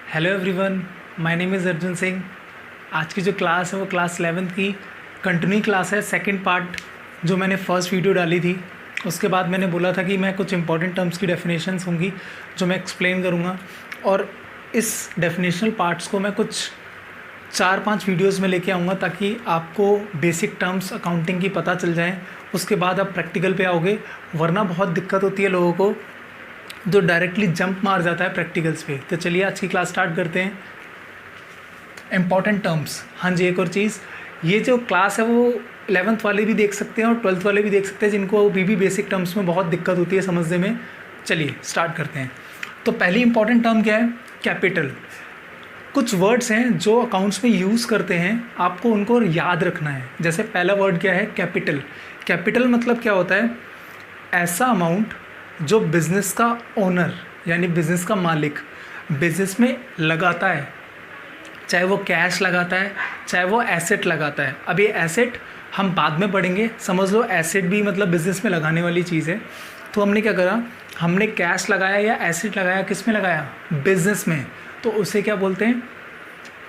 Hello everyone, my name is Arjun Singh. आज की जो क्लास है वो क्लास 11th की कंटिन्यू क्लास है। सेकंड पार्ट जो मैंने फर्स्ट वीडियो डाली थी, उसके बाद मैंने बोला था कि मैं कुछ इंपॉर्टेंट टर्म्स की डेफिनेशंस होंगी जो मैं एक्सप्लेन करूँगा, और इस डेफिनेशनल पार्ट्स को मैं कुछ 4-5 वीडियोस में लेके आऊँगा ताकि आपको बेसिक टर्म्स अकाउंटिंग की पता चल जाएँ। उसके बाद आप प्रैक्टिकल पे आओगे, वरना बहुत दिक्कत होती है लोगों को जो डायरेक्टली जंप मार जाता है प्रैक्टिकल्स पे। तो चलिए आज की क्लास स्टार्ट करते हैं। इंपॉर्टेंट टर्म्स, हाँ जी, एक और चीज़, ये जो क्लास है वो 11th वाले भी देख सकते हैं और 12th वाले भी देख सकते हैं जिनको अभी भी बेसिक टर्म्स में बहुत दिक्कत होती है समझने में। चलिए स्टार्ट करते हैं। तो पहली इंपॉर्टेंट टर्म क्या है? कैपिटल। कुछ वर्ड्स हैं जो अकाउंट्स में यूज़ करते हैं, आपको उनको याद रखना है। जैसे पहला वर्ड क्या है? कैपिटल। कैपिटल मतलब क्या होता है? ऐसा अमाउंट जो बिज़नेस का ओनर यानी बिज़नेस का मालिक बिज़नेस में लगाता है, चाहे वो कैश लगाता है चाहे वो एसेट लगाता है। अब ये एसेट हम बाद में पढ़ेंगे, समझ लो एसेट भी मतलब बिज़नेस में लगाने वाली चीज़ है। तो हमने क्या करा, हमने कैश लगाया या एसेट लगाया, किस में लगाया? बिज़नेस में। तो उसे क्या बोलते हैं?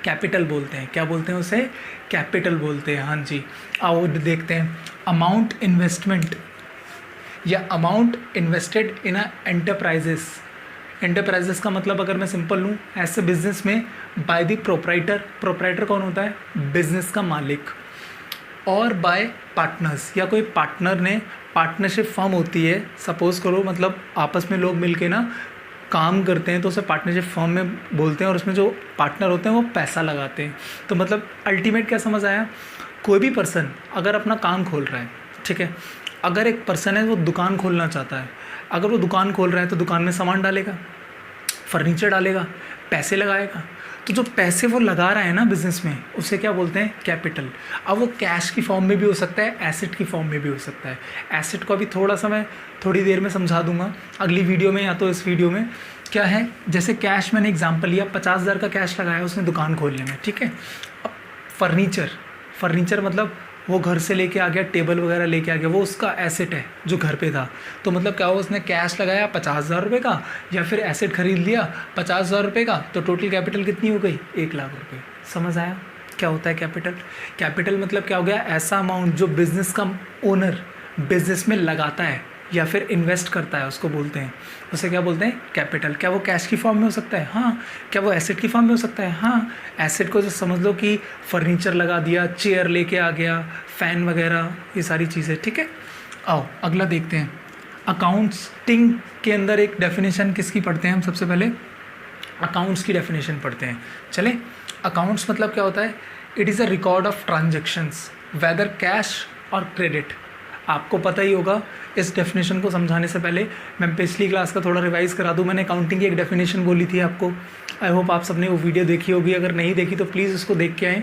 कैपिटल बोलते हैं। क्या बोलते हैं उसे? कैपिटल बोलते हैं। हाँ जी, आओ देखते हैं। अमाउंट इन्वेस्टमेंट या amount invested in a enterprises. Enterprises का मतलब अगर मैं सिंपल लूँ, ऐसे बिजनेस में बाय द प्रोप्राइटर। प्रोप्राइटर कौन होता है? बिजनेस का मालिक। और बाय पार्टनर्स, या कोई पार्टनर ने, पार्टनरशिप फॉर्म होती है, सपोज करो मतलब आपस में लोग मिलके ना काम करते हैं तो उसे पार्टनरशिप फॉर्म में बोलते हैं, और उसमें जो पार्टनर होते हैं वो पैसा लगाते हैं। तो मतलब अल्टीमेट क्या समझ आया? कोई भी पर्सन अगर अपना काम खोल रहा है, ठीक है, अगर एक पर्सन है वो दुकान खोलना चाहता है, अगर वो दुकान खोल रहा है तो दुकान में सामान डालेगा, फर्नीचर डालेगा, पैसे लगाएगा। तो जो पैसे वो लगा रहा है ना बिज़नेस में, उसे क्या बोलते हैं? कैपिटल। अब वो कैश की फॉर्म में भी हो सकता है, एसेट की फॉर्म में भी हो सकता है। एसेट को अभी थोड़ा सा मैं थोड़ी देर में समझा दूंगा अगली वीडियो में या तो इस वीडियो में। क्या है, जैसे कैश मैंने एग्जाम्पल लिया, 50,000 का कैश लगाया उसने दुकान खोलने में, ठीक है। अब फर्नीचर मतलब वो घर से लेके आ गया, टेबल वगैरह लेके आ गया, वो उसका एसेट है जो घर पे था। तो मतलब क्या हुआ, उसने कैश लगाया 50,000 रुपये का, या फिर एसेट खरीद लिया 50,000 रुपये का, तो टोटल कैपिटल कितनी हो गई? 1,00,000 रुपये। समझ आया क्या होता है कैपिटल? कैपिटल मतलब क्या हो गया? ऐसा अमाउंट जो बिज़नेस का ओनर बिज़नेस में लगाता है या फिर इन्वेस्ट करता है, उसको बोलते हैं, उसे क्या बोलते हैं? कैपिटल। क्या वो कैश की फॉर्म में हो सकता है? हाँ। क्या वो एसेट की फॉर्म में हो सकता है? हाँ। एसेट को जो समझ लो कि फर्नीचर लगा दिया, चेयर लेके आ गया, फ़ैन वगैरह, ये सारी चीज़ें, ठीक है। आओ अगला देखते हैं। अकाउंटिंग के अंदर एक डेफिनेशन किसकी पढ़ते हैं हम? सबसे पहले अकाउंट्स की डेफिनेशन पढ़ते हैं। चले, अकाउंट्स मतलब क्या होता है? It is a record of transactions whether cash और क्रेडिट। आपको पता ही होगा। इस डेफिनेशन को समझाने से पहले मैं पिछली क्लास का थोड़ा रिवाइज़ करा दूं। मैंने अकाउंटिंग की एक डेफिनेशन बोली थी आपको, आई होप आप सबने वो वीडियो देखी होगी। अगर नहीं देखी तो प्लीज़ उसको देख के आएँ,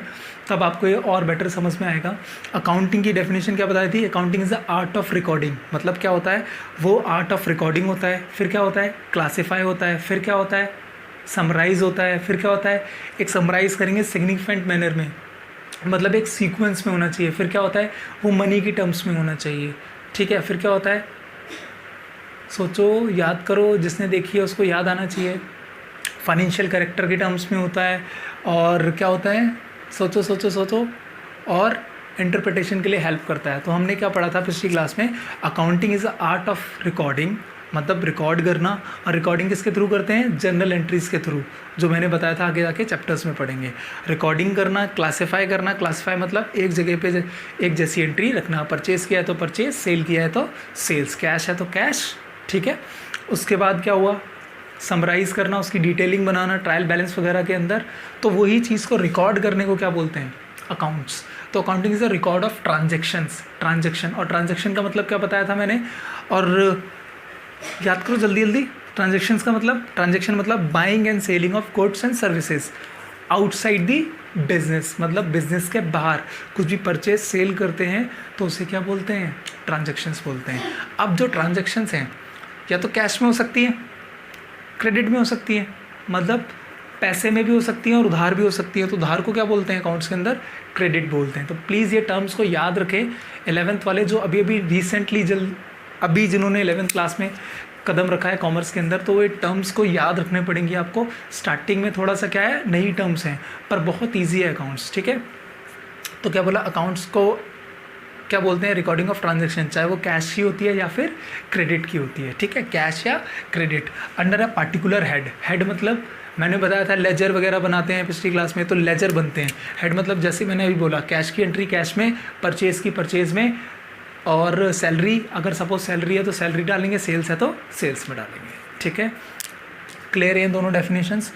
तब आपको ये और बेटर समझ में आएगा। अकाउंटिंग की डेफिनेशन क्या बताई थी? Accounting is the art of recording. मतलब क्या होता है? वो आर्ट ऑफ रिकॉर्डिंग होता है, फिर क्या होता है? क्लासीफाई होता है, फिर क्या होता है? समराइज़ होता है, फिर क्या होता है? एक समराइज़ करेंगे सिग्निफिकेंट मैनर में, मतलब एक सीक्वेंस में होना चाहिए। फिर क्या होता है? वो मनी की टर्म्स में होना चाहिए, ठीक है। फिर क्या होता है? सोचो, याद करो, जिसने देखी है उसको याद आना चाहिए। फाइनेंशियल कैरेक्टर के टर्म्स में होता है। और क्या होता है? सोचो सोचो सोचो, और इंटरप्रिटेशन के लिए हेल्प करता है। तो हमने क्या पढ़ा था पिछली क्लास में? Accounting is the art of recording, मतलब रिकॉर्ड करना। और रिकॉर्डिंग किसके थ्रू करते हैं? जर्नल एंट्रीज़ के थ्रू, जो मैंने बताया था, आगे जाके चैप्टर्स में पढ़ेंगे। रिकॉर्डिंग करना, क्लासीफाई करना। क्लासीफाई मतलब एक जगह पे एक जैसी एंट्री रखना। परचेज़ किया है तो परचेज़, सेल किया है तो सेल्स, कैश है तो कैश, ठीक है। उसके बाद क्या हुआ? समराइज़ करना, उसकी डिटेलिंग बनाना ट्रायल बैलेंस वगैरह के अंदर। तो वही चीज़ को रिकॉर्ड करने को क्या बोलते हैं? अकाउंट्स। तो accounting is a record of transaction. और ट्रांजेक्शन का मतलब क्या बताया था मैंने? और याद करो जल्दी जल्दी। ट्रांजेक्शन्स का मतलब, ट्रांजेक्शन मतलब buying and selling of goods and services outside the business, मतलब बिजनेस के बाहर कुछ भी परचेज सेल करते हैं तो उसे क्या बोलते हैं? ट्रांजेक्शन्स बोलते हैं। अब जो ट्रांजेक्शन्स हैं या तो कैश में हो सकती है, क्रेडिट में हो सकती है, मतलब पैसे में भी हो सकती है और उधार भी हो सकती है। तो उधार को क्या बोलते हैं अकाउंट्स के अंदर? क्रेडिट बोलते हैं। तो प्लीज़ ये टर्म्स को याद रखें। 11th वाले जो अभी रिसेंटली अभी जिन्होंने 11th क्लास में कदम रखा है कॉमर्स के अंदर, तो ये टर्म्स को याद रखने पड़ेंगी आपको। स्टार्टिंग में थोड़ा सा क्या है, नई टर्म्स हैं, पर बहुत ईजी है अकाउंट्स, ठीक है। तो क्या बोला, अकाउंट्स को क्या बोलते हैं, रिकॉर्डिंग ऑफ ट्रांजैक्शन, चाहे वो कैश की होती है या फिर क्रेडिट की होती है, ठीक है, कैश या credit, under a particular head. Head मतलब मैंने बताया था लेजर वगैरह बनाते हैं पिछली क्लास में, तो लेजर बनते हैं। हेड मतलब जैसे मैंने अभी बोला, कैश की एंट्री कैश में, परचेज़ की परचेज़ में, और सैलरी, अगर सपोज सैलरी है तो सैलरी डालेंगे, सेल्स है तो सेल्स में डालेंगे, ठीक है। क्लियर है दोनों डेफिनेशंस,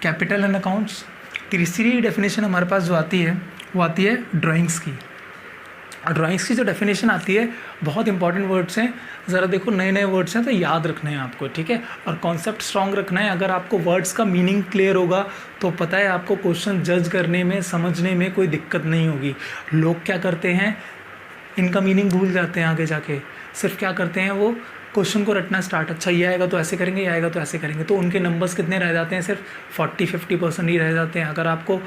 कैपिटल एंड अकाउंट्स। तीसरी डेफिनेशन हमारे पास जो आती है वो आती है ड्राइंग्स की। और ड्राइंग्स की जो डेफिनेशन आती है, बहुत इंपॉर्टेंट वर्ड्स हैं, ज़रा देखो नए नए वर्ड्स हैं तो याद रखने हैं आपको, ठीक है, और कॉन्सेप्ट स्ट्रॉन्ग रखना है। अगर आपको वर्ड्स का मीनिंग क्लियर होगा तो पता है आपको क्वेश्चन जज करने में, समझने में कोई दिक्कत नहीं होगी। लोग क्या करते हैं, इनका मीनिंग भूल जाते हैं आगे जाके, सिर्फ क्या करते हैं वो क्वेश्चन को रटना स्टार्ट, अच्छा ये आएगा तो ऐसे करेंगे, ये आएगा तो ऐसे करेंगे, तो उनके नंबर्स कितने रह जाते हैं, सिर्फ 40-50% ही रह जाते हैं। अगर आपको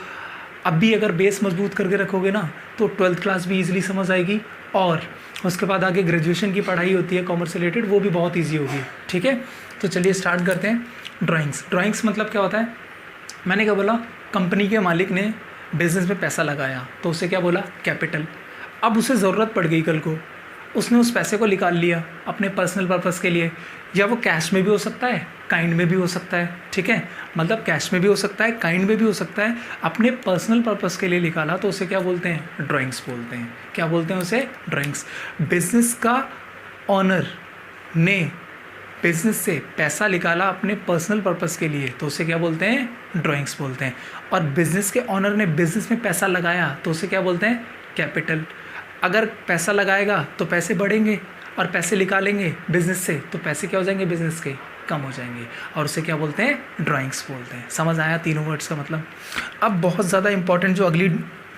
अब भी अगर बेस मजबूत करके रखोगे ना तो 12th क्लास भी इजीली समझ आएगी, और उसके बाद आगे ग्रेजुएशन की पढ़ाई होती है कॉमर्स से रिलेटेड, वो भी बहुत ईजी होगी, ठीक है। तो चलिए स्टार्ट करते हैं। ड्राइंग्स, ड्राइंग्स मतलब क्या होता है, मैंने क्या बोला, कंपनी के मालिक ने बिजनेस में पैसा लगाया तो उसे क्या बोला, कैपिटल। अब उसे ज़रूरत पड़ गई कल को, उसने उस पैसे को निकाल लिया अपने पर्सनल पर्पस के लिए, या वो कैश में भी हो सकता है, काइंड में भी हो सकता है, ठीक है, मतलब कैश में भी हो सकता है, काइंड में भी हो सकता है, अपने पर्सनल पर्पस के लिए निकाला तो उसे क्या बोलते हैं, ड्राइंग्स बोलते हैं। क्या बोलते हैं उसे, ड्राइंग्स। बिजनेस का ऑनर ने बिजनेस से पैसा निकाला अपने पर्सनल पर्पस के लिए तो उसे क्या बोलते हैं, ड्राइंग्स बोलते हैं। और बिजनेस के ऑनर ने बिजनेस में पैसा लगाया तो उसे क्या बोलते हैं, कैपिटल। अगर पैसा लगाएगा तो पैसे बढ़ेंगे, और पैसे निकालेंगे बिजनेस से तो पैसे क्या हो जाएंगे, बिजनेस के कम हो जाएंगे, और उसे क्या बोलते हैं, ड्राइंग्स बोलते हैं। समझ आया तीनों वर्ड्स का मतलब। अब बहुत ज़्यादा इंपॉर्टेंट जो अगली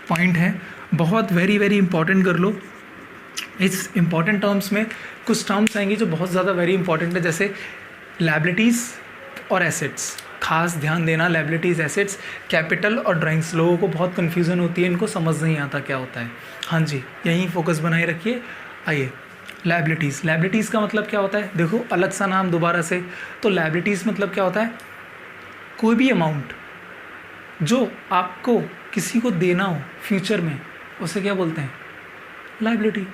पॉइंट है, बहुत वेरी वेरी इंपॉर्टेंट कर लो। इस इंपॉर्टेंट टर्म्स में कुछ टर्म्स आएंगी जो बहुत ज़्यादा वेरी इंपॉर्टेंट है, जैसे लायबिलिटीज़ और एसेट्स। खास ध्यान देना, लायबिलिटीज़, एसेट्स, कैपिटल और ड्राइंग्स। लोगों को बहुत कन्फ्यूज़न होती है, इनको समझ नहीं आता क्या होता है। हाँ जी, यहीं फोकस बनाए रखिए। आइए, लायबिलिटीज़। लायबिलिटीज़ का मतलब क्या होता है, देखो अलग सा नाम दोबारा से। तो लायबिलिटीज़ मतलब क्या होता है, कोई भी अमाउंट जो आपको किसी को देना हो फ्यूचर में, उसे क्या बोलते हैं, लायबिलिटी।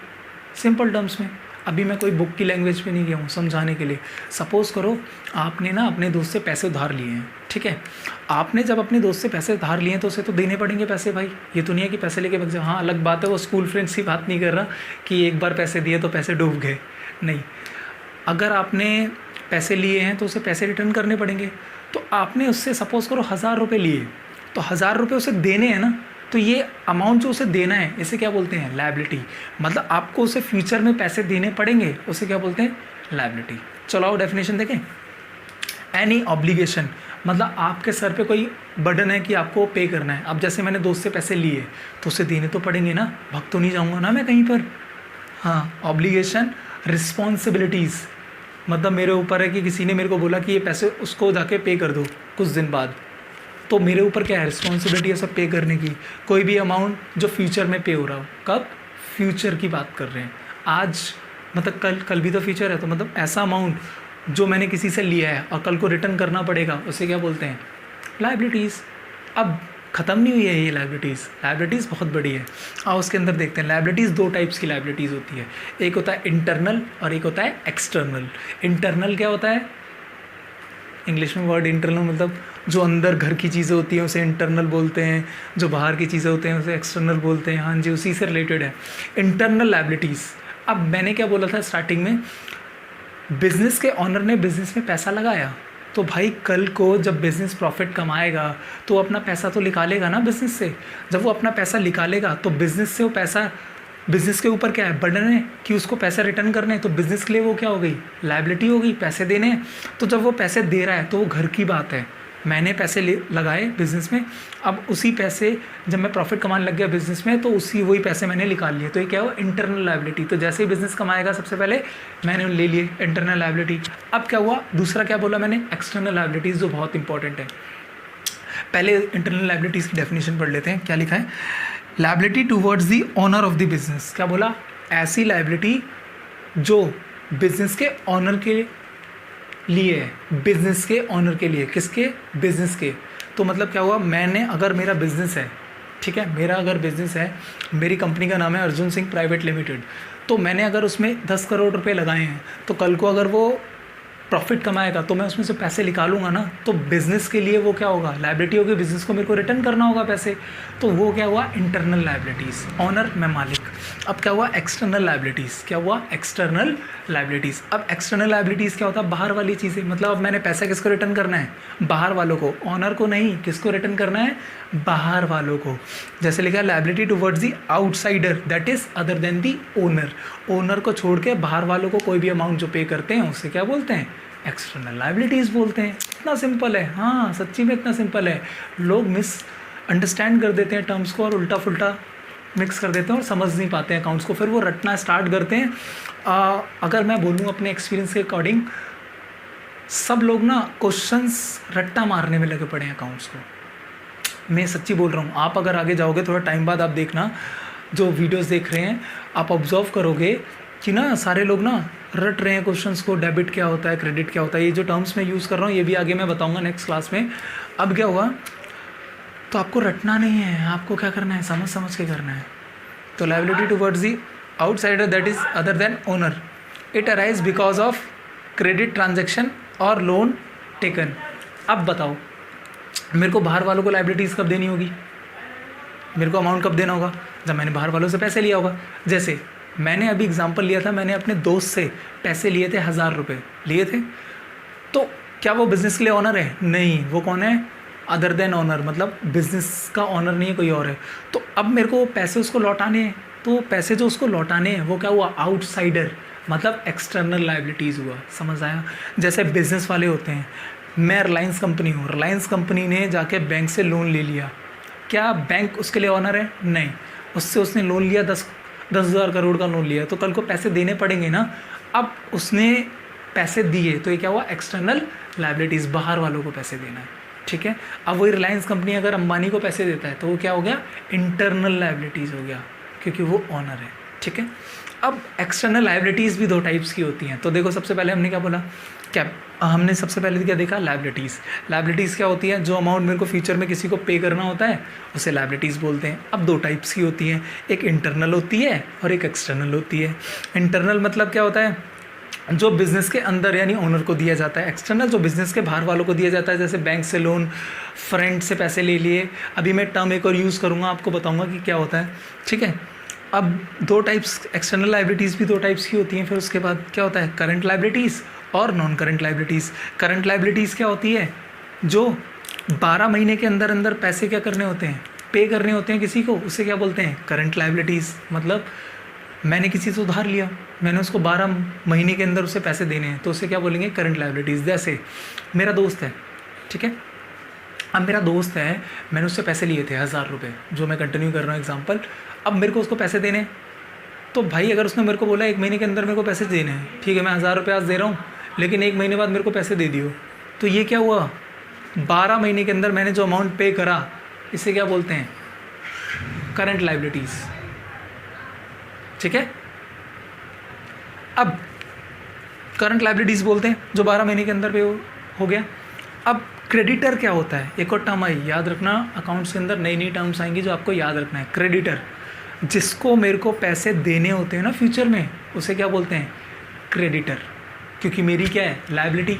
सिंपल टर्म्स में, अभी मैं कोई बुक की लैंग्वेज पे नहीं गया हूँ समझाने के लिए। सपोज़ करो आपने ना अपने दोस्त से पैसे उधार लिए हैं, ठीक है। आपने जब अपने दोस्त से पैसे उधार लिए हैं तो उसे तो देने पड़ेंगे पैसे भाई, ये तो नहीं है कि पैसे लेके भाग जाओ। हाँ अलग बात है, वो स्कूल फ्रेंड्स की बात नहीं कर रहा कि एक बार पैसे दिए तो पैसे डूब गए, नहीं। अगर आपने पैसे लिए हैं तो उसे पैसे रिटर्न करने पड़ेंगे। तो आपने उससे सपोज़ करो 1000 रुपये लिए, तो 1000 रुपये उसे देने हैं ना, तो ये अमाउंट जो उसे देना है इसे क्या बोलते हैं, लायबिलिटी। मतलब आपको उसे फ्यूचर में पैसे देने पड़ेंगे, उसे क्या बोलते हैं, लायबिलिटी। चलो आओ डेफिनेशन देखें। एनी ऑब्लिगेशन, मतलब आपके सर पे कोई बर्डन है कि आपको पे करना है। अब जैसे मैंने दोस्त से पैसे लिए तो उसे देने तो पड़ेंगे ना, भाग तो नहीं जाऊँगा ना मैं कहीं पर। हाँ, ऑब्लिगेशन। रिस्पॉन्सिबिलिटीज़, मतलब मेरे ऊपर है कि किसी ने मेरे को बोला कि ये पैसे उसको जाके पे कर दो कुछ दिन बाद, तो मेरे ऊपर क्या है, रिस्पॉन्सिबिलिटी है सब पे करने की। कोई भी अमाउंट जो फ्यूचर में पे हो रहा हो, कब, फ्यूचर की बात कर रहे हैं, आज मतलब कल भी तो फ्यूचर है, तो मतलब ऐसा अमाउंट जो मैंने किसी से लिया है और कल को रिटर्न करना पड़ेगा, उसे क्या बोलते हैं, लायबिलिटीज़। अब ख़त्म नहीं हुई है ये लायबिलिटीज़, लायबिलिटीज़ बहुत बड़ी है। आओ उसके अंदर देखते हैं। लायबिलिटीज़ दो टाइप्स की लायबिलिटीज़ होती है, एक होता है इंटरनल और एक होता है एक्सटर्नल। इंटरनल क्या होता है, इंग्लिश में वर्ड इंटरनल मतलब जो अंदर घर की चीज़ें होती हैं उसे इंटरनल बोलते हैं, जो बाहर की चीज़ें होते हैं उसे एक्सटर्नल बोलते हैं। हाँ जी, उसी से रिलेटेड है इंटरनल लायबिलिटीज़। अब मैंने क्या बोला था स्टार्टिंग में, बिज़नेस के ऑनर ने बिज़नेस में पैसा लगाया, तो भाई कल को जब बिज़नेस प्रॉफिट कमाएगा तो अपना पैसा तो निकालेगा ना बिज़नेस से। जब वो अपना पैसा निकालेगा तो बिज़नेस से वो पैसा, बिज़नेस के ऊपर क्या है, बर्डन है कि उसको पैसा रिटर्न करने, तो बिज़नेस के लिए वो क्या हो गई, लायबिलिटी हो गई, पैसे देने हैं। तो जब वो पैसे दे रहा है तो वो घर की बात है, मैंने पैसे लगाए बिज़नेस में, अब उसी पैसे जब मैं प्रॉफिट कमाने लग गया बिज़नेस में तो उसी वही पैसे मैंने निकाल लिए, तो ये क्या हुआ, इंटरनल लायबिलिटी। तो जैसे ही बिज़नेस कमाएगा सबसे पहले मैंने ले लिए इंटरनल लायबिलिटी। अब क्या हुआ, दूसरा क्या बोला मैंने, एक्सटर्नल लायबिलिटीज़, जो बहुत इंपॉर्टेंट है। पहले इंटरनल लायबिलिटीज़ की डेफिनेशन पढ़ लेते हैं, क्या लिखा है, liability towards the owner of the business. क्या बोला, ऐसी लायबिलिटी जो बिजनेस के ऑनर के लिए है, बिजनेस के ओनर के लिए। किसके? बिजनेस के। तो मतलब क्या हुआ, मैंने अगर मेरा बिजनेस है, ठीक है, मेरा अगर बिजनेस है, मेरी कंपनी का नाम है अर्जुन सिंह प्राइवेट लिमिटेड, तो मैंने अगर उसमें 10 करोड़ रुपए लगाए हैं, तो कल को अगर वो प्रॉफिट कमाएगा तो मैं उसमें से पैसे निकालूंगा ना, तो बिज़नेस के लिए वो क्या होगा, लायबिलिटी होगी, बिज़नेस को मेरे को रिटर्न करना होगा पैसे। तो वो क्या हुआ, इंटरनल लायबिलिटीज़, ऑनर मैं मालिक। अब क्या हुआ, एक्सटर्नल लायबिलिटीज़, क्या हुआ, एक्सटर्नल लायबिलिटीज़। अब एक्सटर्नल लायबिलिटीज़ क्या होता है, बाहर वाली चीज़ें, मतलब अब मैंने पैसा किसको रिटर्न करना है, बाहर वालों को, ऑनर को नहीं, किसको रिटर्न करना है, बाहर वालों को। जैसे लिखा है liability towards the outsider that is other than the owner, owner को छोड़ के बाहर वालों को कोई भी अमाउंट जो पे करते हैं उसे क्या बोलते हैं, एक्सटर्नल लायबिलिटीज़ बोलते हैं। इतना सिंपल है, हाँ सच्ची में इतना सिंपल है। लोग मिस अंडरस्टैंड कर देते हैं टर्म्स को और उल्टा फुल्टा मिक्स कर देते हैं और समझ नहीं पाते हैं अकाउंट्स को, फिर वो रटना स्टार्ट करते हैं। अगर मैं बोलूँ अपने एक्सपीरियंस के अकॉर्डिंग, सब लोग ना क्वेश्चंस रट्टा मारने में लगे पड़े हैं अकाउंट्स को। मैं सच्ची बोल रहा हूँ, आप अगर आगे जाओगे थोड़ा टाइम बाद, आप देखना जो वीडियोस देख रहे हैं, आप ऑब्जर्व करोगे कि ना सारे लोग ना रट रहे हैं क्वेश्चंस को, डेबिट क्या होता है, क्रेडिट क्या होता है। ये जो टर्म्स मैं यूज़ कर रहा हूँ ये भी आगे मैं बताऊँगा नेक्स्ट क्लास में। अब क्या हुआ, तो आपको रटना नहीं है, आपको क्या करना है, समझ समझ के करना है। तो liability towards the outsider that is other than owner, it arise because of credit transaction और लोन टेकन। अब बताओ मेरे को बाहर वालों को लायबिलिटीज़ कब देनी होगी, मेरे को अमाउंट कब देना होगा, जब मैंने बाहर वालों से पैसे लिया होगा। जैसे मैंने अभी एग्जांपल लिया था, मैंने अपने दोस्त से पैसे लिए थे, 1000 रुपये लिए थे, तो क्या वो बिज़नेस के लिए ऑनर है, नहीं, वो कौन है, अदर देन ऑनर, मतलब बिज़नेस का ऑनर नहीं है, कोई और है। तो अब मेरे को पैसे उसको लौटाने हैं, तो पैसे जो उसको लौटाने हैं वो क्या हुआ, आउटसाइडर, मतलब एक्सटर्नल लायबिलिटीज़ हुआ। समझ आया। जैसे बिज़नेस वाले होते हैं, मैं रिलायंस कंपनी हूँ, रिलायंस कंपनी ने जाके बैंक से लोन ले लिया, क्या बैंक उसके लिए ऑनर है, नहीं, उससे उसने लोन लिया, 10,000 करोड़ का लोन लिया, तो कल को पैसे देने पड़ेंगे ना। अब उसने पैसे दिए तो ये क्या हुआ, एक्सटर्नल लायबिलिटीज़, बाहर वालों को पैसे देना है, ठीक है। अब वही रिलायंस कंपनी अगर अंबानी को पैसे देता है तो वो क्या हो गया, इंटरनल लायबिलिटीज़ हो गया, क्योंकि वो ऑनर है, ठीक है। अब एक्सटर्नल लायबिलिटीज़ भी दो टाइप्स की होती हैं। तो देखो सबसे पहले हमने क्या बोला, क्या हमने सबसे पहले क्या देखा, लायबिलिटीज़। लायबिलिटीज़ क्या होती है, जो अमाउंट मेरे को फ्यूचर में किसी को पे करना होता है उसे लायबिलिटीज़ बोलते हैं। अब दो टाइप्स की होती हैं, एक इंटरनल होती है और एक एक्सटर्नल होती है। इंटरनल मतलब क्या होता है, जो बिज़नेस के अंदर यानी ओनर को दिया जाता है। एक्सटर्नल जो बिज़नेस के बाहर वालों को दिया जाता है, जैसे बैंक से लोन, फ्रेंड से पैसे ले लिए। अभी मैं टर्म एक और यूज़ करूँगा, आपको बताऊँगा कि क्या होता है, ठीक है। अब दो टाइप्स, एक्सटर्नल लायबिलिटीज़ भी दो टाइप्स की होती हैं। फिर उसके बाद क्या होता है, करंट लायबिलिटीज़ और non current liabilities. Current liabilities क्या होती है, जो 12 महीने के अंदर अंदर पैसे क्या करने होते हैं, पे करने होते हैं किसी को, उसे क्या बोलते हैं, करंट लायबिलिटीज़। मतलब मैंने किसी से उधार लिया, मैंने उसको 12 महीने के अंदर उसे पैसे देने हैं, तो उसे क्या बोलेंगे, करंट लायबिलिटीज़। जैसे मेरा दोस्त है, ठीक है, अब मेरा दोस्त है, मैंने उससे पैसे लिए थे 1000 रुपये, जो मैं कंटिन्यू कर रहा हूँ एग्जाम्पल। अब मेरे को उसको पैसे देने हैं, तो भाई अगर उसने मेरे को बोला 1 महीने के अंदर मेरे को पैसे देने हैं, ठीक है, मैं 1000 रुपये आज दे रहा हूँ, लेकिन 1 महीने बाद मेरे को पैसे दे दियो, तो ये क्या हुआ, 12 महीने के अंदर मैंने जो अमाउंट पे करा, इसे क्या बोलते हैं, करंट लायबिलिटीज़, ठीक है। अब करंट लायबिलिटीज़ बोलते हैं जो 12 महीने के अंदर पे हो गया। अब क्रेडिटर क्या होता है, एक और टर्म आई, याद रखना, अकाउंट्स के अंदर नई नई टर्म्स आएंगी जो आपको याद रखना है। क्रेडिटर, जिसको मेरे को पैसे देने होते हैं ना फ्यूचर में, उसे क्या बोलते हैं, क्रेडिटर, क्योंकि मेरी क्या है, लायबिलिटी,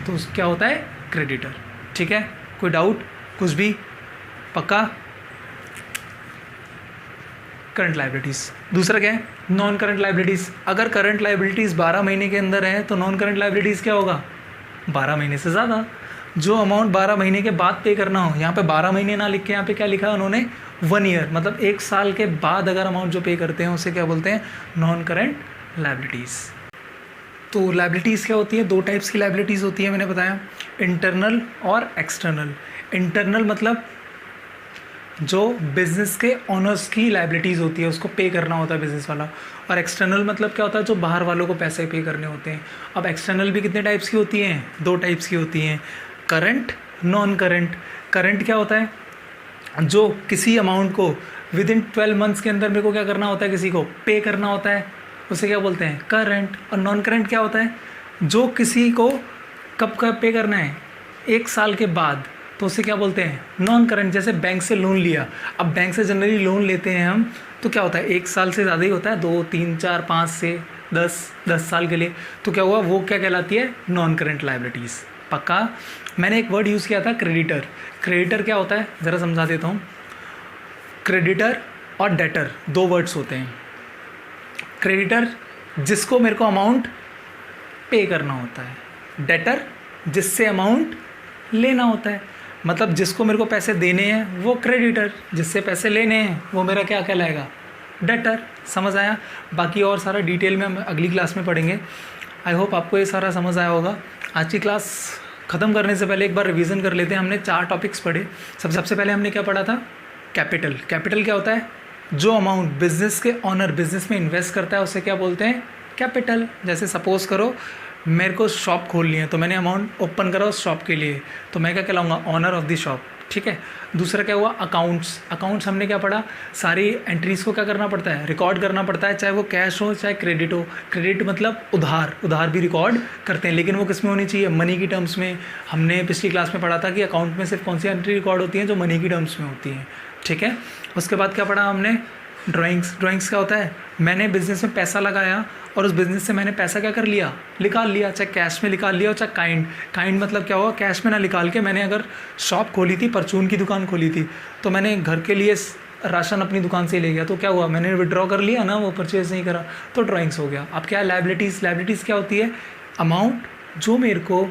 तो क्या होता है, क्रेडिटर, ठीक है। कोई डाउट, कुछ भी, पक्का। Current liabilities. दूसरा क्या है, नॉन करंट लायबिलिटीज़। अगर करंट लायबिलिटीज़ 12 महीने के अंदर है तो नॉन करंट लायबिलिटीज़ क्या होगा, 12 महीने से ज़्यादा। जो अमाउंट 12 महीने के बाद पे करना हो, यहाँ पे 12 महीने ना लिख के यहाँ पे क्या लिखा है उन्होंने, 1 ईयर, मतलब 1 साल के बाद अगर अमाउंट जो पे करते हैं उसे क्या बोलते हैं, नॉन करंट लायबिलिटीज़। तो लायबिलिटीज़ क्या होती है, दो टाइप्स की लायबिलिटीज़ होती है, मैंने बताया, इंटरनल और एक्सटर्नल। इंटरनल मतलब जो बिज़नेस के ओनर्स की लायबिलिटीज़ होती है, उसको पे करना होता है बिज़नेस वाला। और एक्सटर्नल मतलब क्या होता है, जो बाहर वालों को पैसे पे करने होते हैं। अब एक्सटर्नल भी कितने टाइप्स की होती हैं, दो टाइप्स की होती हैं, करंट, नॉन करंट। करंट क्या होता है, जो किसी अमाउंट को विद इन 12 मंथ्स के अंदर मेरे को क्या करना होता है, किसी को पे करना होता है, उसे क्या बोलते हैं, करंट। और नॉन करंट क्या होता है, जो किसी को कब कब पे करना है, 1 साल के बाद, तो उसे क्या बोलते हैं, नॉन करंट। जैसे बैंक से लोन लिया, अब बैंक से जनरली लोन लेते हैं हम, तो क्या होता है 1 साल से ज़्यादा ही होता है, 2 3 4 5 से 10 साल के लिए, तो क्या हुआ, वो क्या कहलाती है, नॉन करंट लाइबिलिटीज़। पक्का। मैंने एक वर्ड यूज़ किया था, क्रेडिटर। क्रेडिटर क्या होता है, ज़रा समझा देता हूँ। क्रेडिटर और डेटर 2 वर्ड्स होते हैं। क्रेडिटर जिसको मेरे को अमाउंट पे करना होता है, डेटर जिससे अमाउंट लेना होता है। मतलब जिसको मेरे को पैसे देने हैं वो क्रेडिटर, जिससे पैसे लेने हैं वो मेरा क्या कहलाएगा, डेटर। समझ आया। बाकी और सारा डिटेल में हम अगली क्लास में पढ़ेंगे। आई होप आपको ये सारा समझ आया होगा। आज की क्लास ख़त्म करने से पहले एक बार रिवीजन कर लेते हैं। हमने 4 टॉपिक्स पढ़े। सबसे पहले हमने क्या पढ़ा था, कैपिटल। कैपिटल क्या होता है, जो अमाउंट बिजनेस के ऑनर बिजनेस में इन्वेस्ट करता है उसे क्या बोलते हैं, कैपिटल। जैसे सपोज़ करो मेरे को शॉप खोलनी है, तो मैंने अमाउंट ओपन करा उस शॉप के लिए, तो मैं क्या कहलाऊँगा, ऑनर ऑफ द शॉप। ठीक है। दूसरा क्या हुआ, अकाउंट्स। अकाउंट्स हमने क्या पढ़ा, सारी एंट्रीज़ को क्या करना पड़ता है, रिकॉर्ड करना पड़ता है, चाहे वो कैश हो चाहे क्रेडिट हो। क्रेडिट मतलब उधार, उधार भी रिकॉर्ड करते हैं, लेकिन वो किस में होनी चाहिए, मनी की टर्म्स में। हमने पिछली क्लास में पढ़ा था कि अकाउंट में सिर्फ कौन सी एंट्री रिकॉर्ड होती हैं, जो मनी की टर्म्स में होती हैं। ठीक है। उसके बाद क्या पढ़ा हमने, ड्राइंग्स। ड्राइंग्स क्या होता है, मैंने बिज़नेस में पैसा लगाया और उस बिज़नेस से मैंने पैसा क्या कर लिया, निकाल लिया, चाहे कैश में निकाल लिया और चाहे काइंड मतलब क्या हुआ, कैश में ना निकाल के मैंने अगर शॉप खोली थी, परचून की दुकान खोली थी, तो मैंने घर के लिए राशन अपनी दुकान से ले गया, तो क्या हुआ, मैंने विड्रॉ कर लिया ना, वो परचेज नहीं करा, तो ड्राइंग्स हो गया। अब क्या है, लाइबिलिटीज़। लाइबिलिटीज़ क्या होती है, अमाउंट जो मेरे को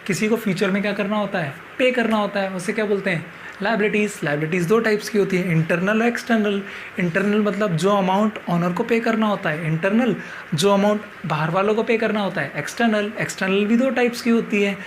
किसी को फ्यूचर में क्या करना होता है, पे करना होता है, उसे क्या बोलते हैं, लाइबिलिटीज़। लाइबिलिटीज़ 2 टाइप्स की होती है, इंटरनल और एक्सटर्नल। इंटरनल मतलब जो अमाउंट ऑनर को पे करना होता है, इंटरनल जो अमाउंट बाहर वालों को पे करना होता है, एक्सटर्नल। एक्सटर्नल भी 2 टाइप्स की होती है,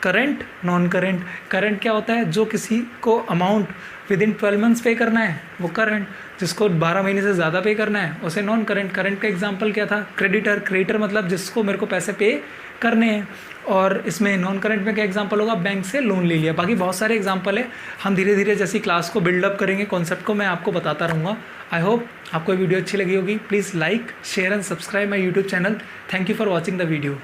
करंट, नॉन करंट। करंट क्या होता है, जो किसी को अमाउंट विद इन 12 मंथ्स पे करना है वो करंट, जिसको 12 महीने से ज़्यादा पे करना है उसे नॉन करंट। करंट का एग्जांपल क्या था, क्रेडिटर। क्रेडिटर मतलब जिसको मेरे को पैसे पे करने हैं। और इसमें नॉन करंट में क्या एग्जांपल होगा, बैंक से लोन ले लिया। बाकी बहुत सारे एग्जांपल है, हम धीरे धीरे जैसी क्लास को बिल्डअप करेंगे, कॉन्सेप्ट को मैं आपको बताता रहूँगा। आई होप आपको वीडियो अच्छी लगी होगी। Please like, share and subscribe my YouTube channel. Thank you for watching the video.